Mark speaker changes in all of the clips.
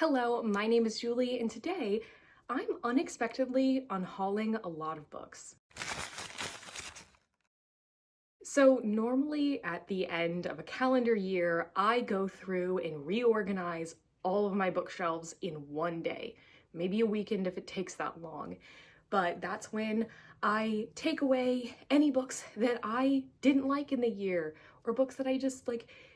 Speaker 1: Hello, my name is Julie, and today I'm unexpectedly unhauling a lot of books. So normally at the end of a calendar year, I go through and reorganize all of my bookshelves in one day, maybe a weekend if it takes that long. But that's when I take away any books that I didn't like in the year or books that I just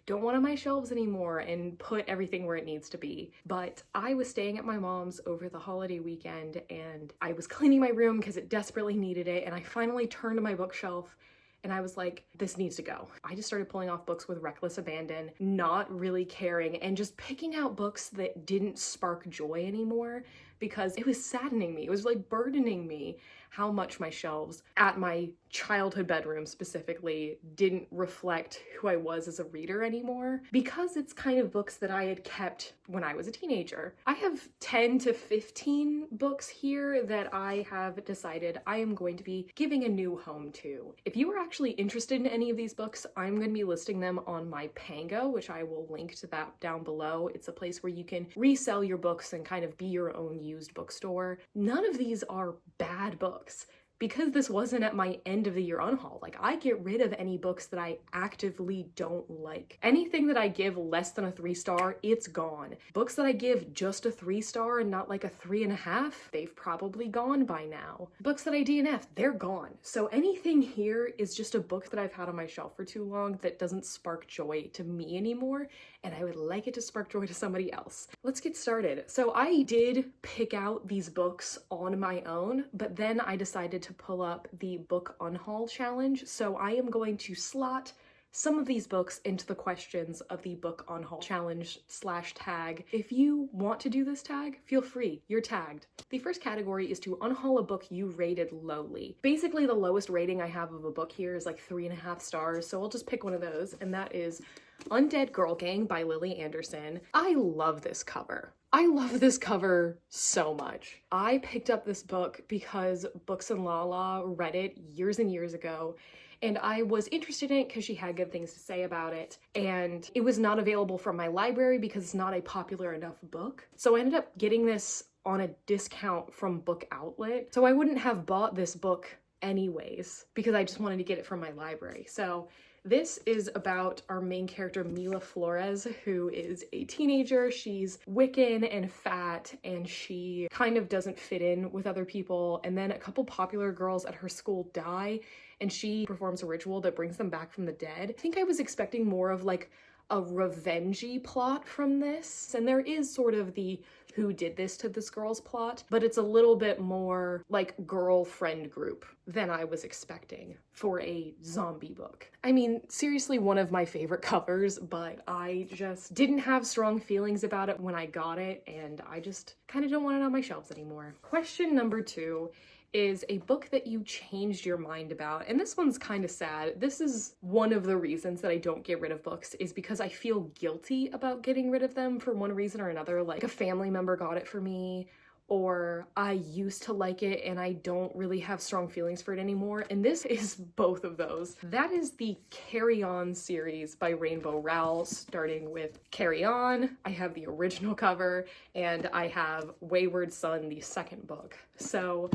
Speaker 1: don't want on my shelves anymore and put everything where it needs to be. But I was staying at my mom's over the holiday weekend and I was cleaning my room because it desperately needed it, and I finally turned to my bookshelf and I was like, this needs to go. I just started pulling off books with reckless abandon, not really caring, and just picking out books that didn't spark joy anymore because it was saddening me. It was like burdening me how much my shelves at my childhood bedroom specifically didn't reflect who I was as a reader anymore, because it's kind of books that I had kept when I was a teenager. I have 10 to 15 books here that I have decided I am going to be giving a new home to. If you are actually interested in any of these books, I'm going to be listing them on my Pango, which I will link to that down below. It's a place where you can resell your books and kind of be your own used bookstore. None of these are bad books. Because this wasn't at my end of the year unhaul. I get rid of any books that I actively don't like. Anything that I give less than a 3-star, it's gone. Books that I give just a 3-star and not like a 3.5, they've probably gone by now. Books that I DNF, they're gone. So anything here is just a book that I've had on my shelf for too long that doesn't spark joy to me anymore, and I would like it to spark joy to somebody else. Let's get started. So I did pick out these books on my own, but then I decided to pull up the Book Unhaul challenge. So I am going to slot some of these books into the questions of the Book Unhaul challenge /tag. If you want to do this tag, feel free, you're tagged. The first category is to unhaul a book you rated lowly. Basically, the lowest rating I have of a book here is like 3.5 stars, so I'll just pick one of those, and that is Undead Girl Gang by Lily Anderson. I love this cover. I love this cover so much. I picked up this book because Books and Lala read it years and years ago, and I was interested in it because she had good things to say about it, and it was not available from my library because it's not a popular enough book. So I ended up getting this on a discount from Book Outlet. So I wouldn't have bought this book anyways because I just wanted to get it from my library. So this is about our main character, Mila Flores, who is a teenager. She's Wiccan and fat, and she kind of doesn't fit in with other people. And then a couple popular girls at her school die, and she performs a ritual that brings them back from the dead. I think I was expecting more of like a revenge-y plot from this, and there is sort of the who did this to this girl's plot, but it's a little bit more like girlfriend group than I was expecting for a zombie book. I mean, seriously, one of my favorite covers, but I just didn't have strong feelings about it when I got it, and I just kind of don't want it on my shelves anymore. Question number 2 is a book that you changed your mind about. And this one's kind of sad. This is one of the reasons that I don't get rid of books, is because I feel guilty about getting rid of them for one reason or another. Like a family member got it for me, or I used to like it and I don't really have strong feelings for it anymore. And this is both of those. That is the Carry On series by Rainbow Rowell, starting with Carry On. I have the original cover, and I have Wayward Son, the second book. So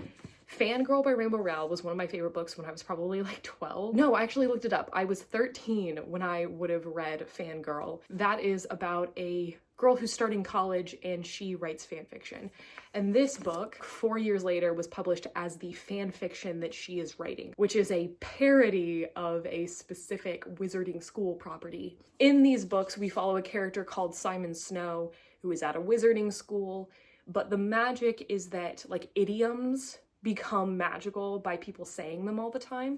Speaker 1: Fangirl by Rainbow Rowell was one of my favorite books when I was probably like 12. No, I actually looked it up. I was 13 when I would have read Fangirl. That is about a girl who's starting college and she writes fan fiction. And this book, 4 years later, was published as the fan fiction that she is writing, which is a parody of a specific wizarding school property. In these books, we follow a character called Simon Snow, who is at a wizarding school, but the magic is that like idioms become magical by people saying them all the time.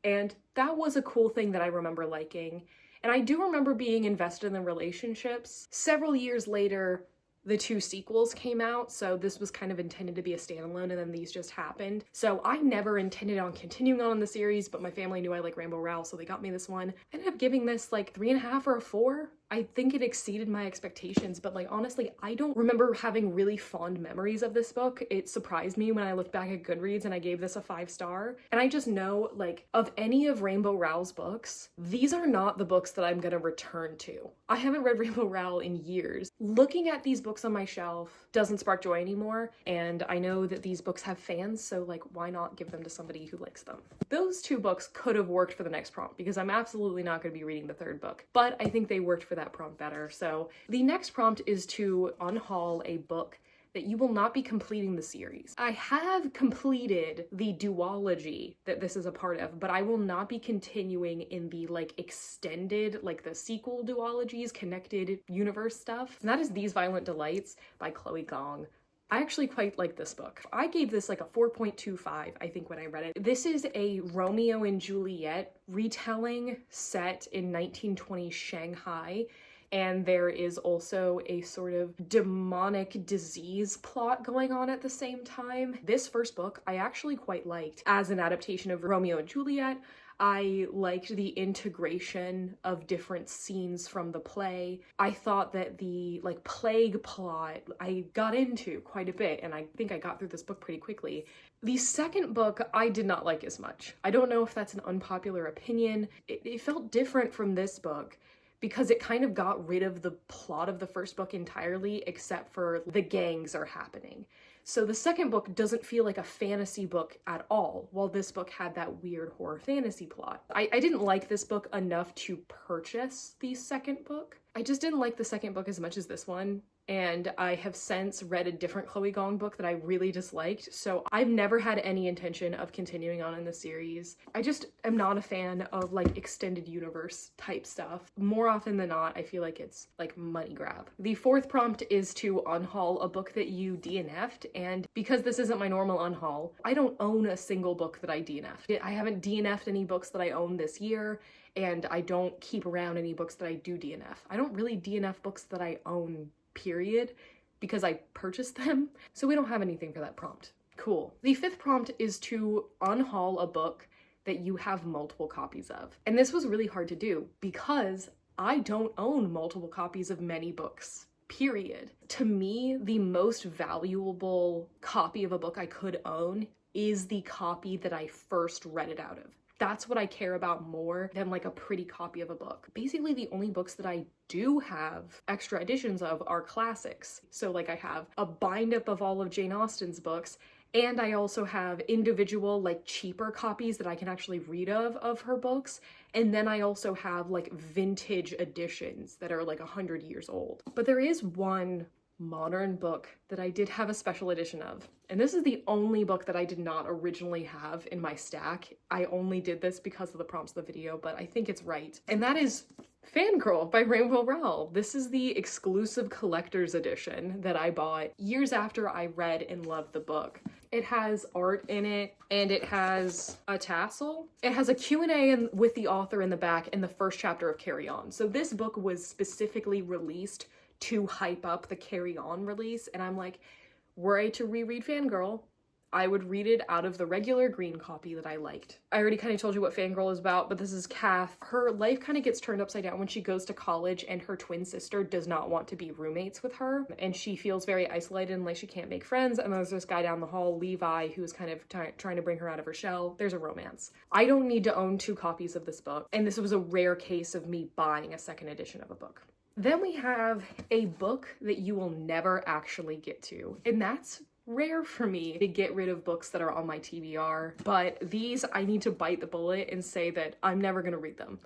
Speaker 1: And that was a cool thing that I remember liking. And I do remember being invested in the relationships. Several years later, the 2 sequels came out, so this was kind of intended to be a standalone, and then these just happened. So I never intended on continuing on in the series, but my family knew I like Rainbow Rowell, so they got me this one. I ended up giving this like 3.5 or a 4. I think it exceeded my expectations, but like honestly, I don't remember having really fond memories of this book. It surprised me when I looked back at Goodreads and I gave this a 5-star. And I just know, like, of any of Rainbow Rowell's books, these are not the books that I'm gonna return to. I haven't read Rainbow Rowell in years. Looking at these books on my shelf doesn't spark joy anymore, and I know that these books have fans, so like, why not give them to somebody who likes them? Those two books could have worked for the next prompt, because I'm absolutely not going to be reading the third book, but I think they worked for that prompt better. So the next prompt is to unhaul a book that you will not be completing the series. I have completed the duology that this is a part of, but I will not be continuing in the like extended, like the sequel duologies, connected universe stuff. And that is These Violent Delights by Chloe Gong. I actually quite like this book. I gave this like a 4.25, I think, when I read it. This is a Romeo and Juliet retelling set in 1920 Shanghai. And there is also a sort of demonic disease plot going on at the same time. This first book I actually quite liked as an adaptation of Romeo and Juliet. I liked the integration of different scenes from the play. I thought that the like plague plot I got into quite a bit, and I think I got through this book pretty quickly. The second book I did not like as much. I don't know if that's an unpopular opinion. It felt different from this book, because it kind of got rid of the plot of the first book entirely, except for the gangs are happening. So the second book doesn't feel like a fantasy book at all, while this book had that weird horror fantasy plot. I didn't like this book enough to purchase the second book. I just didn't like the second book as much as this one. And I have since read a different Chloe Gong book that I really disliked, so I've never had any intention of continuing on in the series. I just am not a fan of like extended universe type stuff. More often than not, I feel like it's like money grab. The fourth prompt is to unhaul a book that you DNF'd, and because this isn't my normal unhaul, I don't own a single book that I DNF'd. I haven't DNF'd any books that I own this year, and I don't keep around any books that I do DNF. I don't really DNF books that I own, period, because I purchased them, so we don't have anything for that prompt. Cool. The fifth prompt is to unhaul a book that you have multiple copies of. And this was really hard to do because I don't own multiple copies of many books, period. To me, the most valuable copy of a book I could own is the copy that I first read it out of. That's what I care about more than like a pretty copy of a book. Basically, the only books that I do have extra editions of are classics. So like I have a bind up of all of Jane Austen's books, and I also have individual like cheaper copies that I can actually read of her books. And then I also have like vintage editions that are like 100 years old. But there is one modern book that I did have a special edition of. And this is the only book that I did not originally have in my stack. I only did this because of the prompts of the video, but I think it's right. And that is Fangirl by Rainbow Rowell. This is the exclusive collector's edition that I bought years after I read and loved the book. It has art in it, and it has a tassel. It has a Q&A with the author in the back and the first chapter of Carry On. So this book was specifically released to hype up the Carry On release, and I'm like, were I to reread Fangirl, I would read it out of the regular green copy that I liked. I already kind of told you what Fangirl is about, but this is Kath. Her life kind of gets turned upside down when she goes to college, and her twin sister does not want to be roommates with her, and she feels very isolated and like she can't make friends. And there's this guy down the hall, Levi, who's kind of trying to bring her out of her shell. There's a romance. I don't need to own 2 copies of this book, and this was a rare case of me buying a second edition of a book. Then we have a book that you will never actually get to, and that's rare for me to get rid of books that are on my TBR, but these I need to bite the bullet and say that I'm never gonna read them.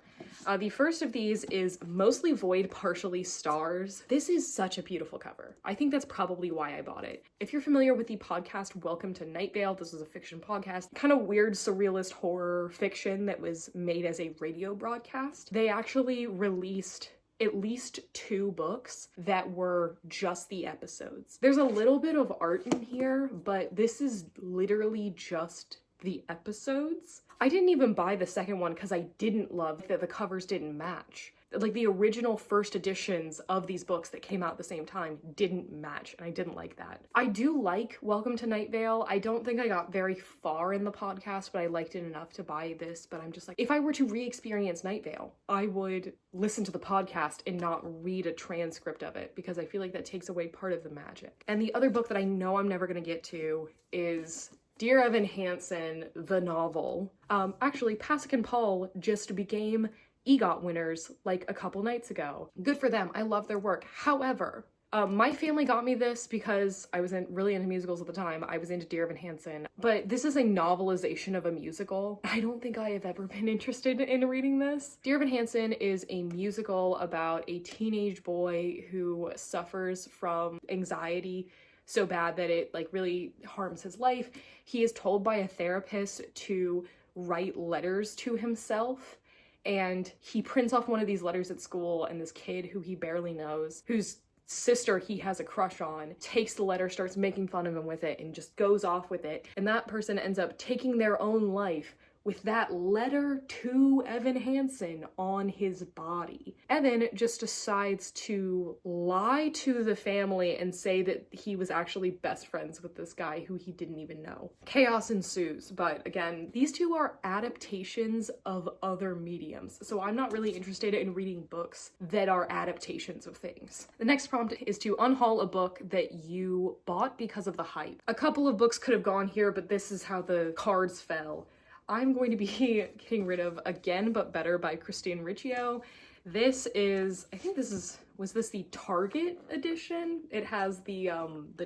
Speaker 1: The first of these is Mostly Void, Partially Stars. This is such a beautiful cover. I think that's probably why I bought it. If you're familiar with the podcast Welcome to Night Vale, this is a fiction podcast, kind of weird surrealist horror fiction that was made as a radio broadcast. They actually released at least 2 books that were just the episodes. There's a little bit of art in here, but this is literally just the episodes. I didn't even buy the second one because I didn't love that the covers didn't match. Like the original first editions of these books that came out at the same time didn't match, and I didn't like that. I do like Welcome to Night Vale. I don't think I got very far in the podcast, but I liked it enough to buy this. But I'm just like, if I were to re-experience Night Vale, I would listen to the podcast and not read a transcript of it, because I feel like that takes away part of the magic. And the other book that I know I'm never gonna get to is Dear Evan Hansen, the novel. Actually, Pasek and Paul just became EGOT winners like a couple nights ago. Good for them. I love their work. However, my family got me this because I was really into musicals at the time. I was into Dear Evan Hansen, but this is a novelization of a musical. I don't think I have ever been interested in reading this. Dear Evan Hansen is a musical about a teenage boy who suffers from anxiety so bad that it like really harms his life. He is told by a therapist to write letters to himself, and he prints off one of these letters at school, and this kid who he barely knows, whose sister he has a crush on, takes the letter, starts making fun of him with it, and just goes off with it. And that person ends up taking their own life with that letter to Evan Hansen on his body. Evan just decides to lie to the family and say that he was actually best friends with this guy who he didn't even know. Chaos ensues, but again, these two are adaptations of other mediums, so I'm not really interested in reading books that are adaptations of things. The next prompt is to unhaul a book that you bought because of the hype. A couple of books could have gone here, but this is how the cards fell. I'm going to be getting rid of Again But Better by Christine Riccio. This is, I think this is, was this the Target edition? It has the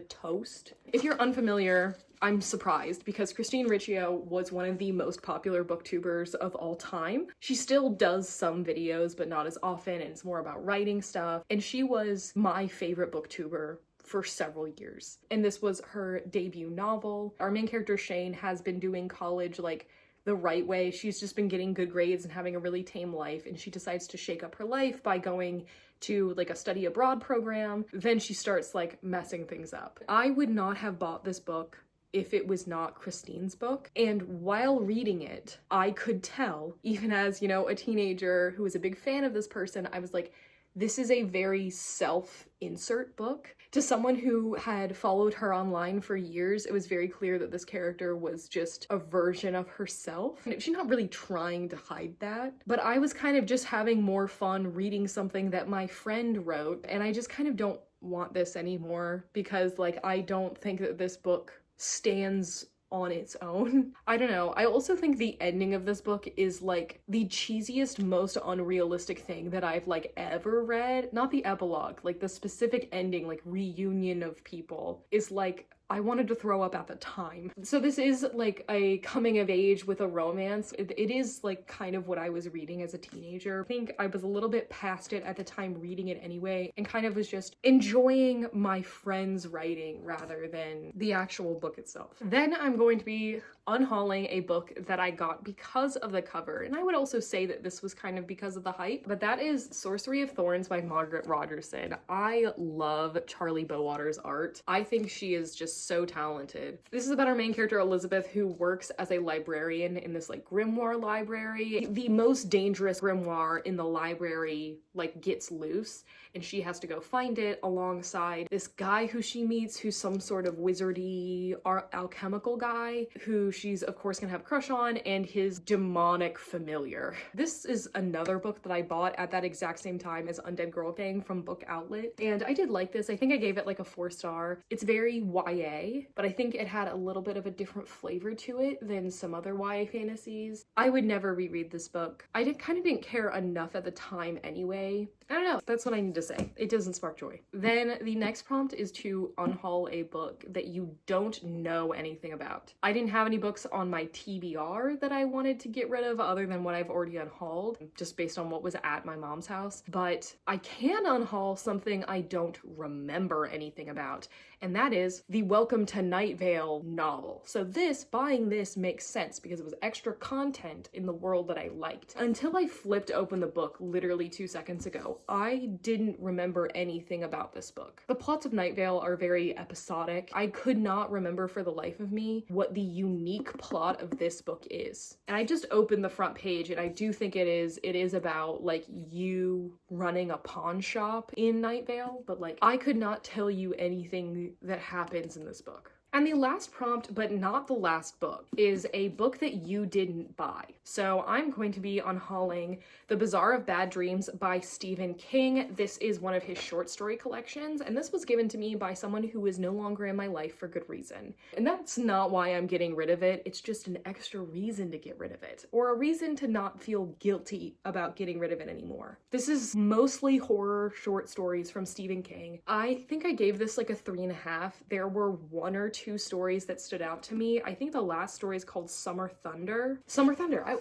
Speaker 1: toast. If you're unfamiliar, I'm surprised because Christine Riccio was one of the most popular booktubers of all time. She still does some videos, but not as often, and it's more about writing stuff. And she was my favorite booktuber for several years. And this was her debut novel. Our main character, Shane, has been doing college like the right way. She's just been getting good grades and having a really tame life, and she decides to shake up her life by going to like a study abroad program. Then she starts like messing things up. I would not have bought this book if it was not Christine's book. And while reading it, I could tell, even as, you know, a teenager who was a big fan of this person, I was like, this is a very self-insert book. To someone who had followed her online for years, it was very clear that this character was just a version of herself. She's not really trying to hide that, but I was kind of just having more fun reading something that my friend wrote, and I just kind of don't want this anymore because, like, I don't think that this book stands on its own. I don't know. I also think the ending of this book is like the cheesiest, most unrealistic thing that I've like ever read. Not the epilogue, like the specific ending, like reunion of people is like, I wanted to throw up at the time. So this is like a coming of age with a romance. It is like kind of what I was reading as a teenager. I think I was a little bit past it at the time reading it anyway, and kind of was just enjoying my friend's writing rather than the actual book itself. Then I'm going to be unhauling a book that I got because of the cover, and I would also say that this was kind of because of the hype, but that is Sorcery of Thorns by Margaret Rogerson. I love Charlie Bowater's art. I think she is just so talented. This is about our main character Elizabeth, who works as a librarian in this like grimoire library. The most dangerous grimoire in the library like gets loose, and she has to go find it alongside this guy who she meets, who's some sort of wizardy alchemical guy who she's of course gonna have a crush on, and his demonic familiar. This is another book that I bought at that exact same time as Undead Girl Gang from Book Outlet, and I did like this. I think I gave it like a 4-star. It's very YA, but I think it had a little bit of a different flavor to it than some other YA fantasies. I would never reread this book. I kind of didn't care enough at the time anyway. I don't know, that's what I need to say. It doesn't spark joy. Then the next prompt is to unhaul a book that you don't know anything about. I didn't have any books on my TBR that I wanted to get rid of other than what I've already unhauled, just based on what was at my mom's house, but I can unhaul something I don't remember anything about, and that is the Welcome to Night Vale novel. So buying this makes sense because it was extra content in the world that I liked. Until I flipped open the book literally 2 seconds ago, Vale. I didn't remember anything about this book. The plots of Night Vale are very episodic. I could not remember for the life of me what the unique plot of this book is. And I just opened the front page, and I do think it is about like you running a pawn shop in Night Vale, but like I could not tell you anything that happens in this book. And the last prompt, but not the last book, is a book that you didn't buy. So I'm going to be unhauling The Bazaar of Bad Dreams by Stephen King. This is one of his short story collections, and this was given to me by someone who is no longer in my life for good reason. And that's not why I'm getting rid of it, it's just an extra reason to get rid of it, or a reason to not feel guilty about getting rid of it anymore. This is mostly horror short stories from Stephen King. I think I gave this like a 3.5. There were one or two stories that stood out to me. I think the last story is called Summer Thunder.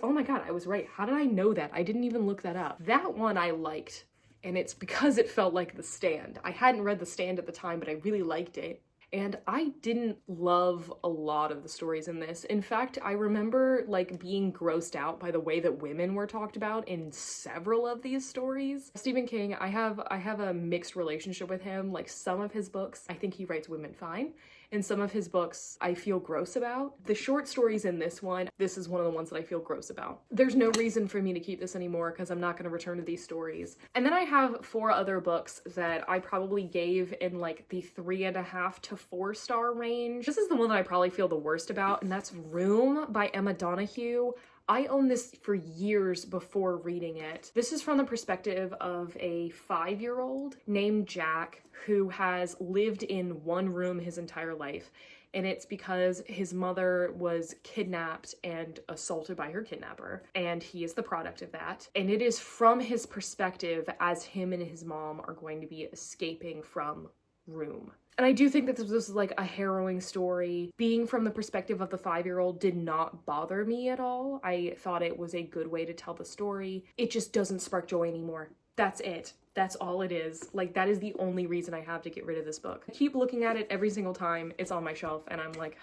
Speaker 1: Oh my god, I was right. How did I know that? I didn't even look that up. That one I liked, and it's because it felt like The Stand. I hadn't read The Stand at the time, but I really liked it. And I didn't love a lot of the stories in this. In fact, I remember like being grossed out by the way that women were talked about in several of these stories. Stephen King, I have a mixed relationship with him. Like some of his books, I think he writes women fine. And some of his books I feel gross about. The short stories in this is one of the ones that I feel gross about. There's no reason for me to keep this anymore because I'm not going to return to these stories. And then I have 4 other books that I probably gave in like the 3.5 to 4 star range. This is the one that I probably feel the worst about, and that's Room by Emma Donoghue. I owned this for years before reading it. This is from the perspective of a 5-year-old named Jack who has lived in one room his entire life. And it's because his mother was kidnapped and assaulted by her kidnapper, and he is the product of that. And it is from his perspective as him and his mom are going to be escaping from Room. And I do think that this was like a harrowing story. Being from the perspective of the 5-year-old did not bother me at all. I thought it was a good way to tell the story. It just doesn't spark joy anymore. That's it. That's all it is. Like, that is the only reason I have to get rid of this book. I keep looking at it every single time it's on my shelf, and I'm like,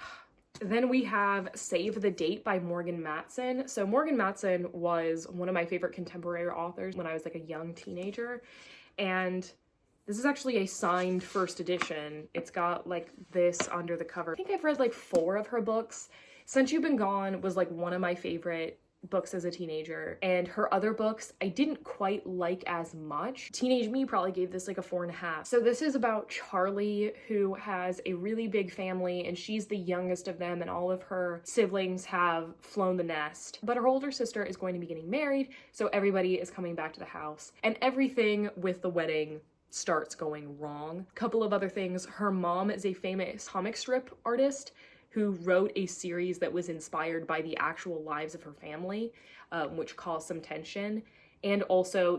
Speaker 1: Then we have Save the Date by Morgan Matson. So Morgan Matson was one of my favorite contemporary authors when I was like a young teenager, and this is actually a signed first edition. It's got like this under the cover. I think I've read like 4 of her books. Since You've Been Gone was like one of my favorite books as a teenager, and her other books I didn't quite like as much. Teenage me probably gave this like a 4.5. So this is about Charlie, who has a really big family, and she's the youngest of them, and all of her siblings have flown the nest. But her older sister is going to be getting married, so everybody is coming back to the house, and everything with the wedding starts going wrong. A couple of other things. Her mom is a famous comic strip artist who wrote a series that was inspired by the actual lives of her family, which caused some tension. And also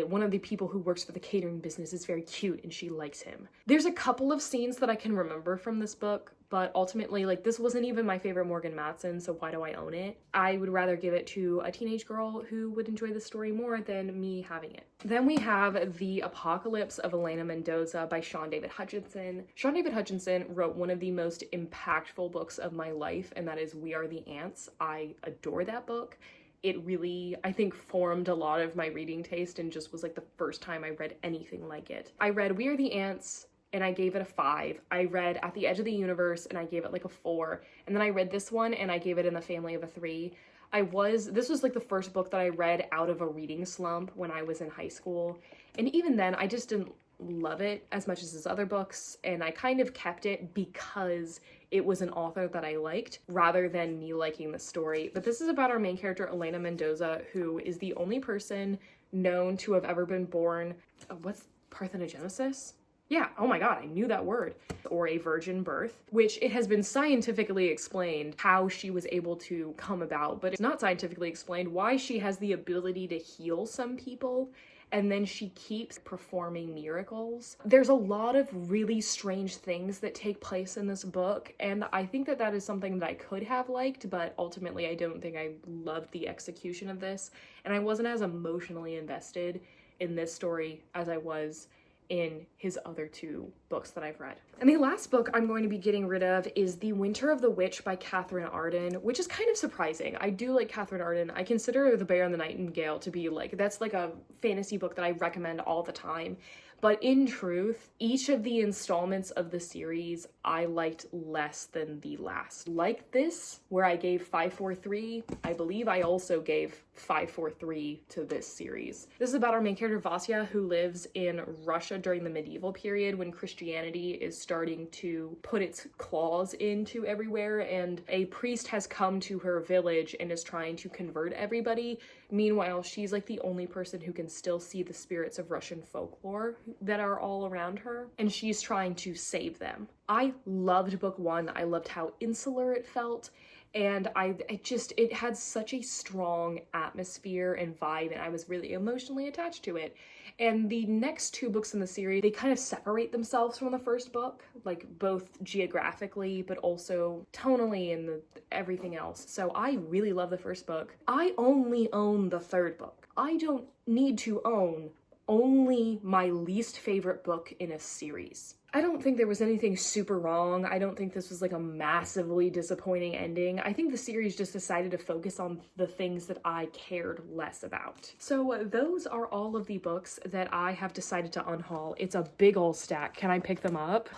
Speaker 1: one of the people who works for the catering business is very cute and she likes him. There's a couple of scenes that I can remember from this book, but ultimately, like, this wasn't even my favorite Morgan Matson, so why do I own it? I would rather give it to a teenage girl who would enjoy the story more than me having it. Then we have The Apocalypse of Elena Mendoza by Sean David Hutchinson. Sean David Hutchinson wrote one of the most impactful books of my life, and that is We Are the Ants. I adore that book. It really, I think, formed a lot of my reading taste and just was like the first time I read anything like it. I read We Are the Ants and I gave it a 5. I read At the Edge of the Universe and I gave it like a 4. And then I read this one and I gave it in the family of a 3. This was like the first book that I read out of a reading slump when I was in high school. And even then, I just didn't love it as much as his other books, and I kind of kept it because it was an author that I liked rather than me liking the story. But this is about our main character, Elena Mendoza, who is the only person known to have ever been born, what's parthenogenesis? Yeah, oh my god, I knew that word. Or a virgin birth, which it has been scientifically explained how she was able to come about, but it's not scientifically explained why she has the ability to heal some people, and then she keeps performing miracles. There's a lot of really strange things that take place in this book, and I think that that is something that I could have liked, but ultimately I don't think I loved the execution of this, and I wasn't as emotionally invested in this story as I was in his other 2 books that I've read. And the last book I'm going to be getting rid of is The Winter of the Witch by Catherine Arden, which is kind of surprising. I do like Catherine Arden. I consider The Bear and the Nightingale to be like, that's like a fantasy book that I recommend all the time. But in truth, each of the installments of the series I liked less than the last. Like this, where I gave 543, I believe I also gave 543 to this series. This is about our main character Vasya, who lives in Russia during the medieval period when Christianity is starting to put its claws into everywhere, and a priest has come to her village and is trying to convert everybody. Meanwhile, she's like the only person who can still see the spirits of Russian folklore that are all around her, and she's trying to save them. I loved book 1. I loved how insular it felt, and it had such a strong atmosphere and vibe, and I was really emotionally attached to it. And the next 2 books in the series, they kind of separate themselves from the first book, like both geographically, but also tonally and everything else. So I really love the first book. I only own the 3rd book. I don't need to own only my least favorite book in a series. I don't think there was anything super wrong. I don't think this was like a massively disappointing ending. I think the series just decided to focus on the things that I cared less about. So those are all of the books that I have decided to unhaul. It's a big old stack. Can I pick them up?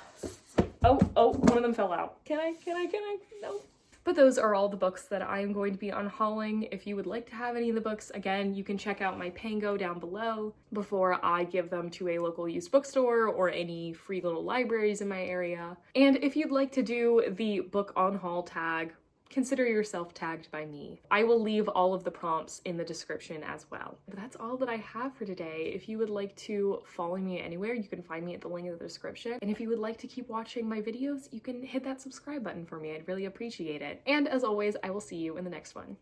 Speaker 1: Oh, one of them fell out. Can I? No. But those are all the books that I am going to be unhauling. If you would like to have any of the books, again, you can check out my Pango down below before I give them to a local used bookstore or any free little libraries in my area. And if you'd like to do the Book Unhaul tag, consider yourself tagged by me. I will leave all of the prompts in the description as well. But that's all that I have for today. If you would like to follow me anywhere, you can find me at the link in the description. And if you would like to keep watching my videos, you can hit that subscribe button for me. I'd really appreciate it. And as always, I will see you in the next one.